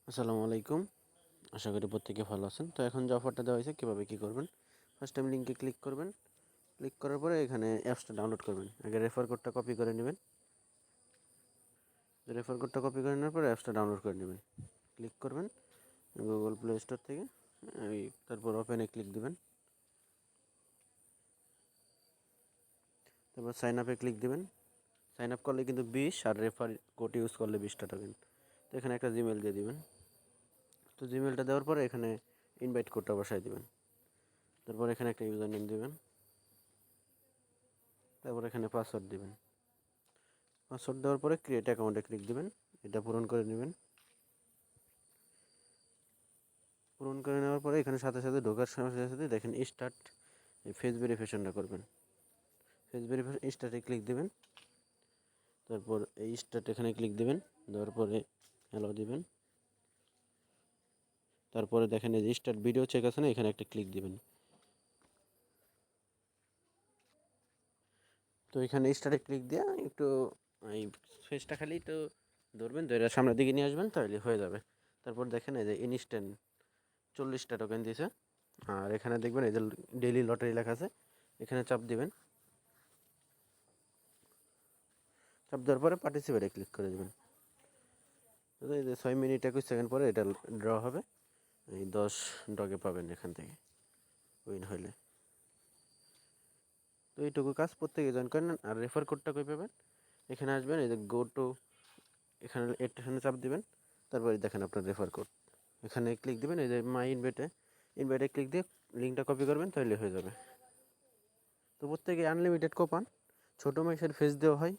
আসসালামু আলাইকুম। আশা করি প্রত্যেকে ভালো আছেন। তো এখন যে অফারটা দেওয়া হয়েছে কীভাবে কী করবেন, ফার্স্ট টাইম লিঙ্কে ক্লিক করবেন। ক্লিক করার পরে এখানে অ্যাপসটা ডাউনলোড করবেন। আগে রেফার কোডটা কপি করে নেবেন। রেফার কোডটা কপি করে নেওয়ার পরে অ্যাপসটা ডাউনলোড করে নেবেন। ক্লিক করবেন গুগল প্লে স্টোর থেকে, তারপর ওপেনে ক্লিক দেবেন। তারপর সাইন আপে ক্লিক দেবেন। সাইন আপ করলে কিন্তু 20 আর রেফার কোড ইউজ করলে 20টা টোকেন। তো এখানে একটা জিমেল দিয়ে দিবেন। তো জিমেলটা দেওয়ার পরে এখানে ইনভাইট কোডটা বসাই দিবেন। তারপর এখানে একটা ইউজার নেম দেবেন। তারপর এখানে পাসওয়ার্ড দিবেন। পাসওয়ার্ড দেওয়ার পরে ক্রিয়েট অ্যাকাউন্টে ক্লিক দিবেন। এটা পূরণ করে নেবেন। পূরণ করে নেওয়ার পরে এখানে সাথে সাথে ঢোকার সাথে সাথে দেখেন স্টার্ট ফেস ভেরিফিকেশনটা করবেন। ফেস ভেরিফিকেশন স্টার্টে ক্লিক দেবেন। তারপর এই স্টার্ট এখানে ক্লিক দেবেন। দেওয়ার পরে অ্যালাউ দিবেন। তারপরে দেখেন এই যে স্টার্ট ভিডিও চেক আছে না, এখানে একটা ক্লিক দিবেন। তো এখানে স্টার্টে ক্লিক দিয়ে একটু এই ফেসটা খালি একটু ধরবেন, ধরে সামনের দিকে নিয়ে আসবেন, তাহলে হয়ে যাবে। তারপর দেখেন এই যে ইনস্ট্যান্ট 40টা টোকেন দিয়েছে। আর এখানে দেখবেন এই যে ডেইলি লটারি লেখা আছে, এখানে চাপ দিবেন। চাপ দেওয়ার পরে পার্টিসিপেটে ক্লিক করে দেবেন। এই যে 6 মিনিট 21 সেকেন্ড পরে এটা ড্র হবে। এই 10 ডগে পাবেন এখান থেকে উইন হইলে। তো এইটুকু কাজ প্রত্যেকে জয়েন করেন। আর রেফার কোডটা কই পাবেন, এখানে আসবেন, এই যে গো টু, এখানে চাপ দিবেন। তারপরে দেখেন আপনার রেফার কোড, এখানে ক্লিক দিবেন। এই যে মাই ইনভাইটে ক্লিক দিয়ে লিঙ্কটা কপি করবেন, তাহলে হয়ে যাবে। তো প্রত্যেকে আনলিমিটেড কোপান, ছোটো মাইসের ফেস দেওয়া হয়।